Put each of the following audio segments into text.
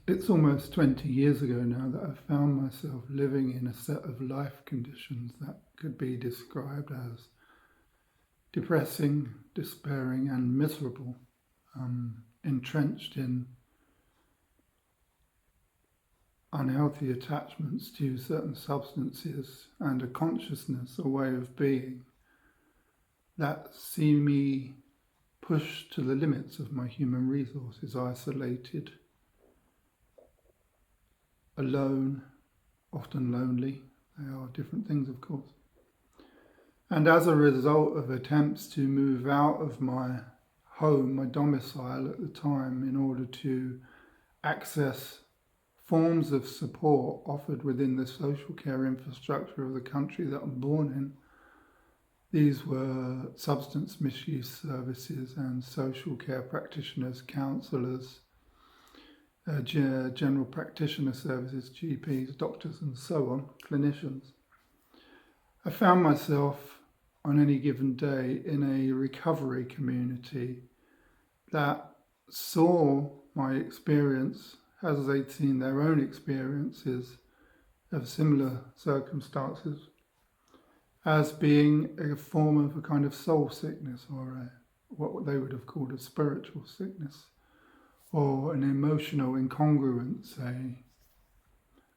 It's almost 20 years ago now that I found myself living in a set of life conditions that could be described as depressing, despairing, and miserable, entrenched in unhealthy attachments to certain substances and a consciousness, a way of being that see me pushed to the limits of my human resources, isolated, alone, often lonely. They are different things, of course. And as a result of attempts to move out of my home, my domicile at the time, in order to access forms of support offered within the social care infrastructure of the country that I'm born in, these were substance misuse services and social care practitioners, counsellors, general practitioner services, GPs, doctors, and so on, clinicians. I found myself on any given day in a recovery community that saw my experience as they'd seen their own experiences of similar circumstances as being a form of a kind of soul sickness, or what they would have called a spiritual sickness, or an emotional incongruence,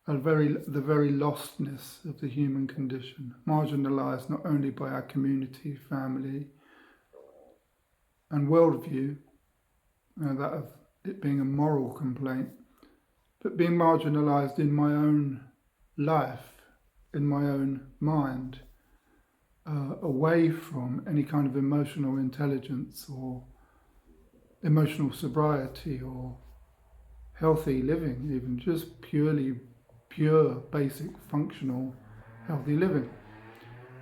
the very lostness of the human condition, marginalised not only by our community, family, and worldview, that of it being a moral complaint, but being marginalised in my own life, in my own mind, away from any kind of emotional intelligence or emotional sobriety or healthy living, even just pure, basic, functional, healthy living.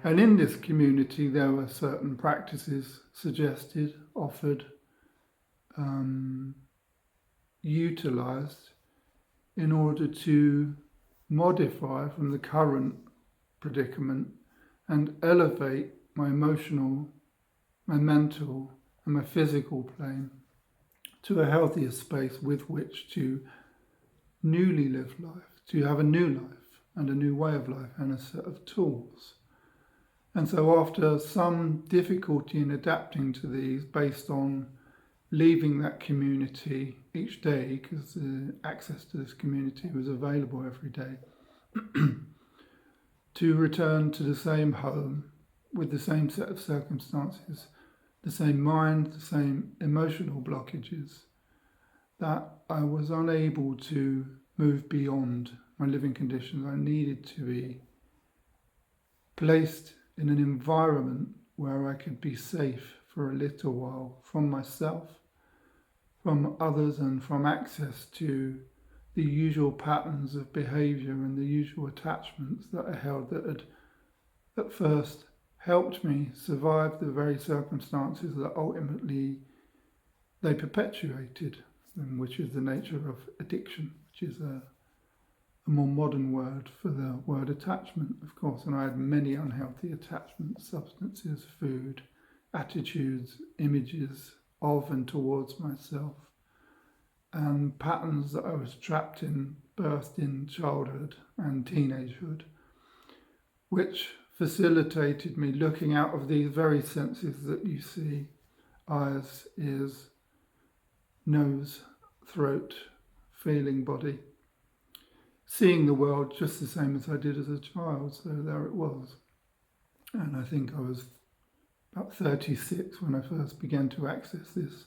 And in this community, there were certain practices suggested, offered, utilised in order to modify from the current predicament and elevate my emotional, my mental, and my physical plane to a healthier space with which to newly live life, to have a new life and a new way of life and a set of tools. And so after some difficulty in adapting to these based on leaving that community each day, because access to this community was available every day, to return to the same home with the same set of circumstances, the same mind, the same emotional blockages, that I was unable to move beyond my living conditions. I needed to be placed in an environment where I could be safe for a little while from myself, from others, and from access to the usual patterns of behaviour and the usual attachments that I held that had at first helped me survive the very circumstances that ultimately they perpetuated, which is the nature of addiction, which is a more modern word for the word attachment, of course. And I had many unhealthy attachments: substances, food, attitudes, images of and towards myself, and patterns that I was trapped in, birthed in childhood and teenagehood, which facilitated me looking out of these very senses that you see: eyes, ears, nose, throat, feeling body, seeing the world just the same as I did as a child. So there it was. And I think I was about 36 when I first began to access this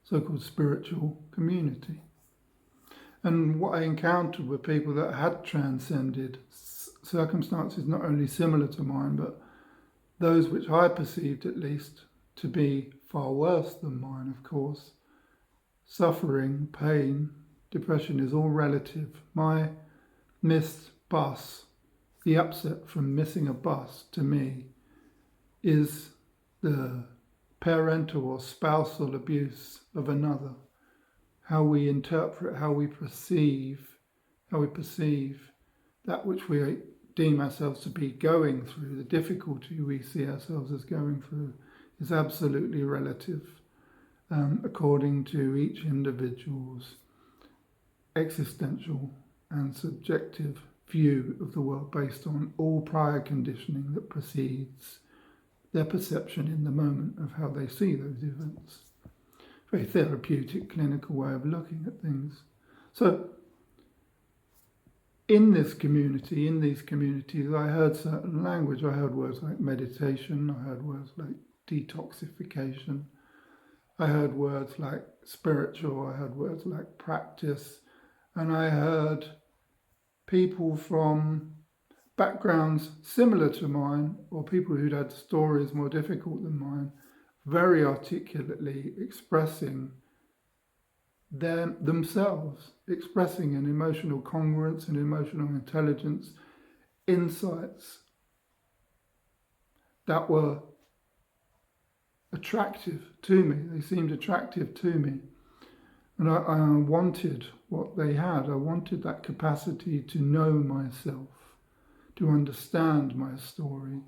so-called spiritual community. And what I encountered were people that had transcended circumstances not only similar to mine, but those which I perceived at least to be far worse than mine, of course. Suffering, pain, depression is all relative. My missed bus, the upset from missing a bus to me, is the parental or spousal abuse of another. How we interpret, how we perceive that which we deem ourselves to be going through, the difficulty we see ourselves as going through, is absolutely relative, according to each individual's existential and subjective view of the world based on all prior conditioning that precedes their perception in the moment of how they see those events. Very therapeutic, clinical way of looking at things. So in these communities, I heard certain language. I heard words like meditation, I heard words like detoxification, I heard words like spiritual, I heard words like practice, and I heard people from backgrounds similar to mine, or people who'd had stories more difficult than mine, very articulately expressing themselves, expressing an emotional congruence and emotional intelligence, insights that were attractive to me. They seemed attractive to me. And I wanted what they had. I wanted that capacity to know myself, to understand my story,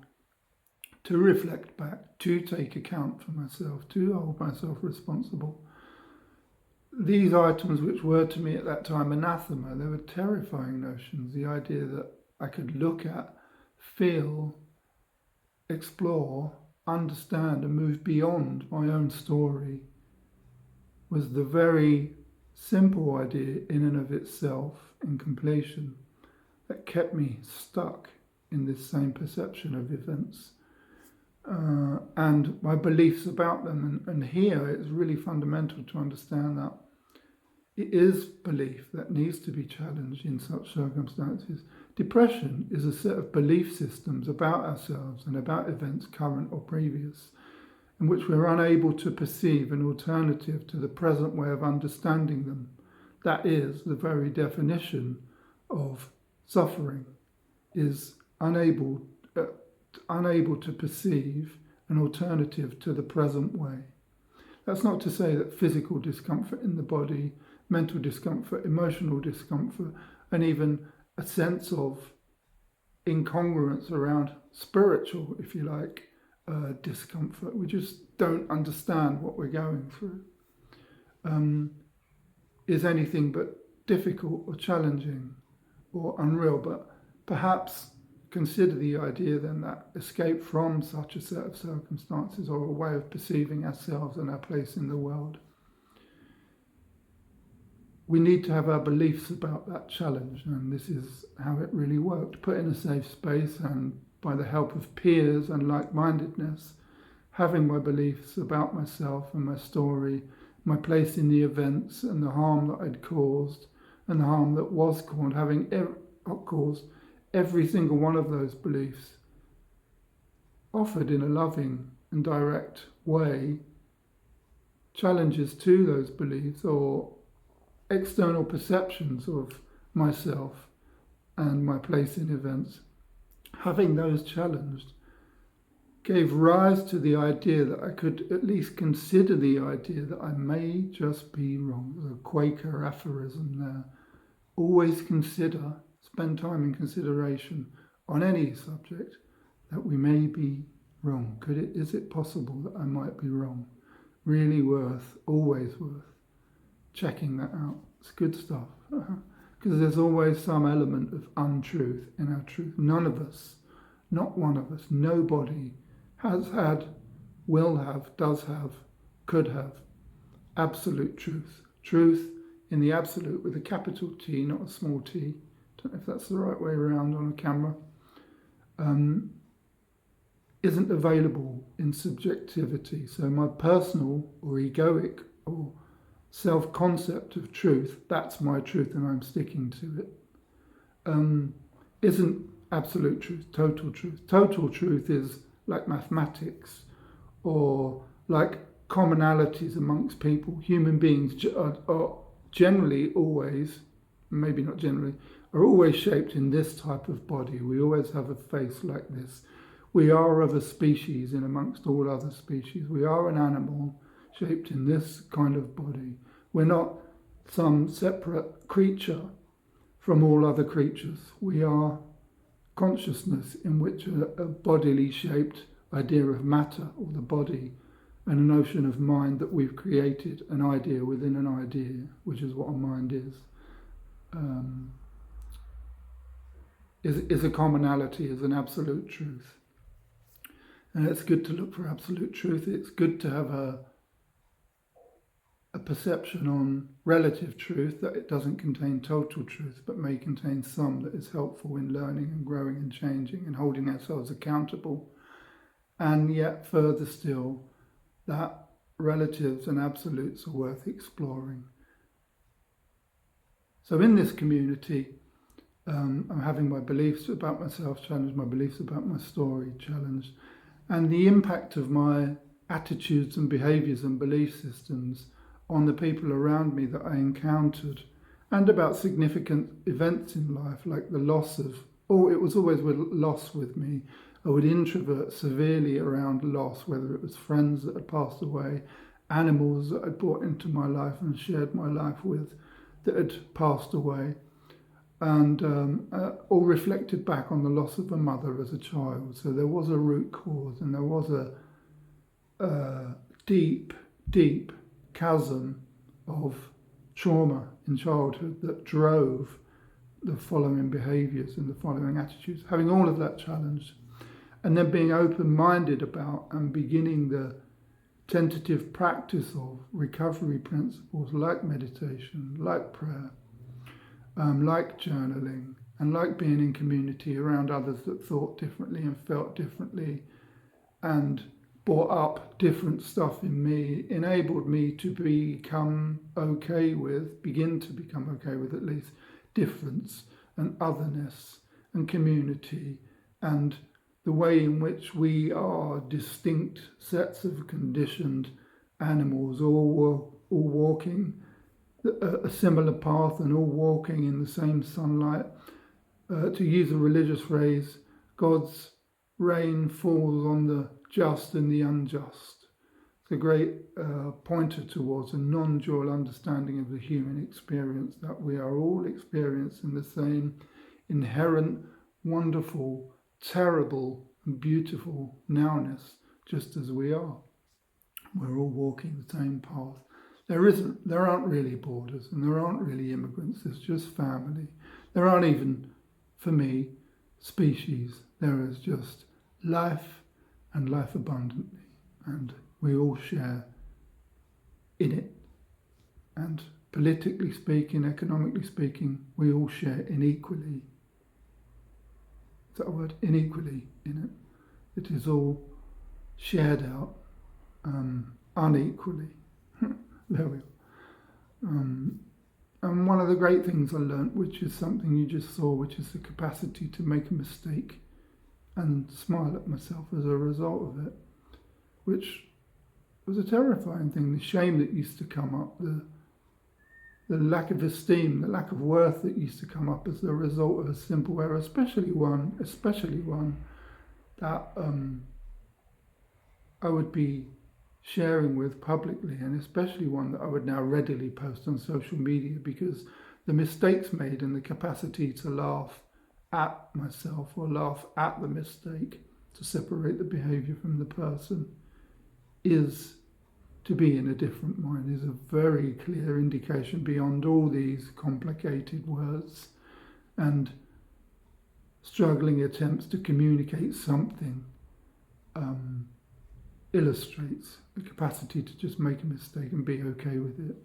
to reflect back, to take account for myself, to hold myself responsible. These items, which were to me at that time anathema, they were terrifying notions. The idea that I could look at, feel, explore, understand and move beyond my own story was the very simple idea in and of itself, in completion, that kept me stuck in this same perception of events and my beliefs about them. And here it's really fundamental to understand that it is belief that needs to be challenged in such circumstances. Depression is a set of belief systems about ourselves and about events current or previous, in which we're unable to perceive an alternative to the present way of understanding them. That is the very definition of suffering, is unable to perceive an alternative to the present way. That's not to say that physical discomfort in the body, mental discomfort, emotional discomfort, and even a sense of incongruence around spiritual, if you like, discomfort. We just don't understand what we're going through. Is anything but difficult or challenging or unreal. But perhaps consider the idea then that escape from such a set of circumstances or a way of perceiving ourselves and our place in the world. We need to have our beliefs about that challenge, and this is how it really worked. Put in a safe space and by the help of peers and like-mindedness, having my beliefs about myself and my story, my place in the events and the harm that I'd caused and the harm that was caused, caused every single one of those beliefs offered in a loving and direct way, challenges to those beliefs or external perceptions of myself and my place in events. Having those challenged gave rise to the idea that I could at least consider the idea that I may just be wrong. There's a Quaker aphorism there. Always consider, spend time in consideration on any subject that we may be wrong. Is it possible that I might be wrong? Really always worth checking that out. It's good stuff. Because there's always some element of untruth in our truth. None of us, not one of us, nobody has had, will have, does have, could have absolute truth. Truth in the absolute with a capital T, not a small t. Don't know if that's the right way around on a camera. Isn't available in subjectivity. So my personal or egoic or self-concept of truth, that's my truth and I'm sticking to it. Isn't absolute truth, total truth. Total truth is like mathematics or like commonalities amongst people. Human beings are generally always, maybe not generally, are always shaped in this type of body. We always have a face like this. We are of a species in amongst all other species. We are an animal shaped in this kind of body. We're not some separate creature from all other creatures. We are consciousness in which a bodily shaped idea of matter or the body and a notion of mind that we've created, an idea within an idea, which is what a mind is. is a commonality, is an absolute truth. And it's good to look for absolute truth. It's good to have a perception on relative truth, that it doesn't contain total truth, but may contain some that is helpful in learning and growing and changing and holding ourselves accountable. And yet further still, that relatives and absolutes are worth exploring. So in this community, I'm having my beliefs about myself challenged, my beliefs about my story challenged, and the impact of my attitudes and behaviours and belief systems on the people around me that I encountered, and about significant events in life, like the loss of, it was always with loss with me. I would introvert severely around loss, whether it was friends that had passed away, animals that I'd brought into my life and shared my life with that had passed away, and all reflected back on the loss of a mother as a child. So there was a root cause, and there was a deep, deep chasm of trauma in childhood that drove the following behaviours and the following attitudes. Having all of that challenged, and then being open-minded about and beginning the tentative practice of recovery principles like meditation, like prayer, like journaling, and like being in community around others that thought differently and felt differently and brought up different stuff in me, enabled me to begin to become okay with at least difference and otherness and community, and the way in which we are distinct sets of conditioned animals, all walking a similar path and all walking in the same sunlight. To use a religious phrase, God's rain falls on the just and the unjust. It's a great pointer towards a non-dual understanding of the human experience, that we are all experiencing the same inherent, wonderful, terrible, and beautiful nowness, just as we are. We're all walking the same path. There aren't really borders, and there aren't really immigrants. There's just family. There aren't even, for me, species. There is just life, and life abundantly, and we all share in it. And politically speaking, economically speaking, we all share inequally. Is that a word? Inequally in it. It is all shared out unequally. There we are. And one of the great things I learnt, which is something you just saw, which is the capacity to make a mistake and smile at myself as a result of it, which was a terrifying thing. The shame that used to come up, the lack of esteem, the lack of worth that used to come up as a result of a simple error, especially one that I would be sharing with publicly, and especially one that I would now readily post on social media, because the mistakes made and the capacity to laugh at myself or laugh at the mistake, to separate the behaviour from the person, is to be in a different mind, is a very clear indication beyond all these complicated words and struggling attempts to communicate something. Illustrates the capacity to just make a mistake and be okay with it,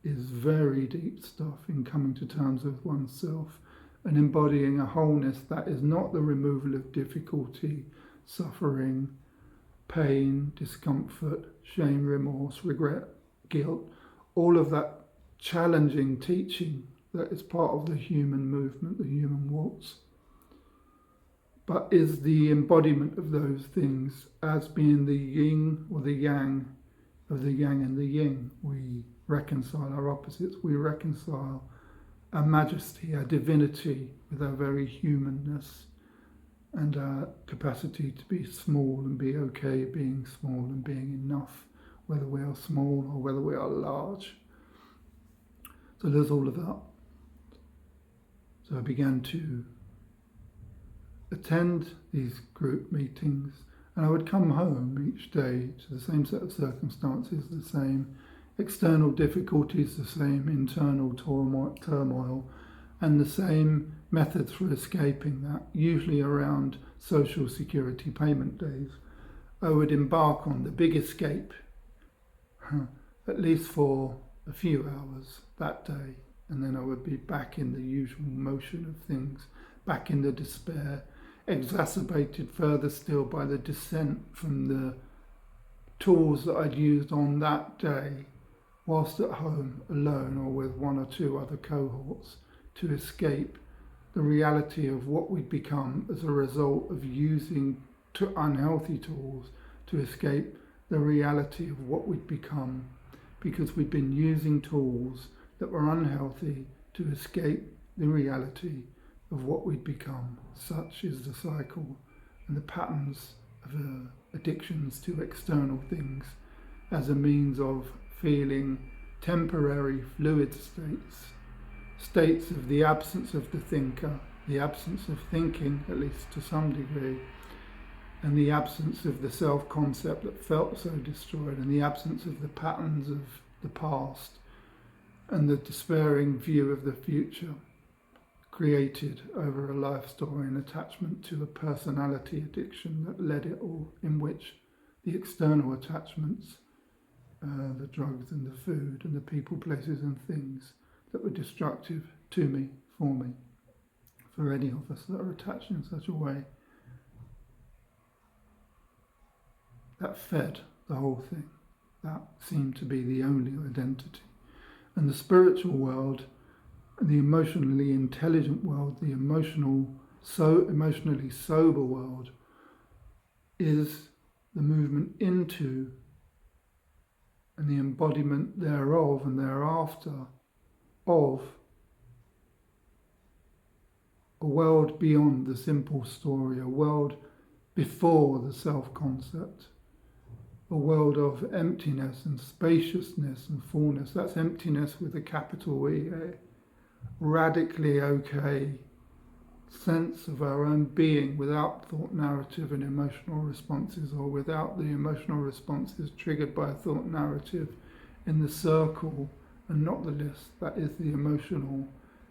is very deep stuff in coming to terms with oneself and embodying a wholeness that is not the removal of difficulty, suffering, pain, discomfort, shame, remorse, regret, guilt, all of that challenging teaching that is part of the human movement, the human waltz, but is the embodiment of those things as being the yin or the yang of the yang and the yin. We reconcile our opposites, we reconcile our majesty, our divinity with our very humanness and our capacity to be small and be okay being small and being enough, whether we are small or whether we are large. So there's all of that. So I began to attend these group meetings, and I would come home each day to the same set of circumstances, the same external difficulties, the same internal turmoil, and the same methods for escaping that, usually around social security payment days. I would embark on the big escape, at least for a few hours that day, and then I would be back in the usual motion of things, back in the despair, exacerbated further still by the descent from the tools that I'd used on that day, whilst at home alone or with one or two other cohorts, to escape the reality of what we'd become as a result of using unhealthy tools, to escape the reality of what we'd become because we'd been using tools that were unhealthy to escape the reality of what we'd become. Such is the cycle and the patterns of addictions to external things as a means of feeling temporary fluid states of the absence of the thinker, the absence of thinking, at least to some degree, and the absence of the self-concept that felt so destroyed, and the absence of the patterns of the past, and the despairing view of the future created over a life story and attachment to a personality addiction that led it all, in which the external attachments, the drugs and the food and the people, places and things that were destructive to me, for any of us that are attached in such a way, that fed the whole thing. That seemed to be the only identity. And the spiritual world, the emotionally intelligent world, the emotionally sober world, is the movement into and the embodiment thereof and thereafter of a world beyond the simple story, a world before the self-concept, a world of emptiness and spaciousness and fullness. That's emptiness with a capital E, a radically okay sense of our own being without thought narrative and emotional responses, or without the emotional responses triggered by a thought narrative in the circle and not the list. That is the emotional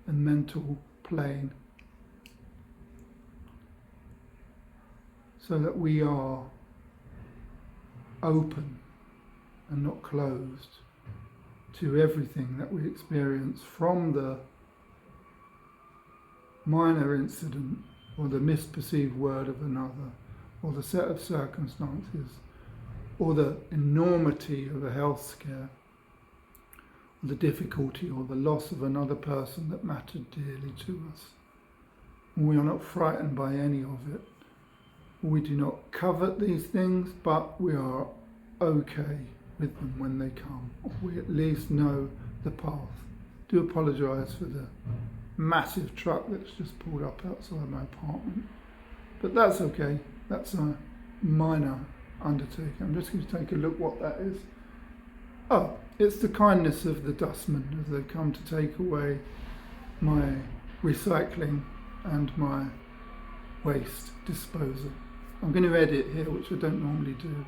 and mental plane. So that we are open and not closed to everything that we experience, from the minor incident or the misperceived word of another or the set of circumstances or the enormity of a health scare or the difficulty or the loss of another person that mattered dearly to us. And we are not frightened by any of it. We do not covet these things, but we are okay with them when they come. We at least know the path. Do apologise for the massive truck that's just pulled up outside my apartment. But that's okay. That's a minor undertaking. I'm just going to take a look what that is. Oh, it's the kindness of the dustmen as they come to take away my recycling and my waste disposal. I'm going to edit here, which I don't normally do.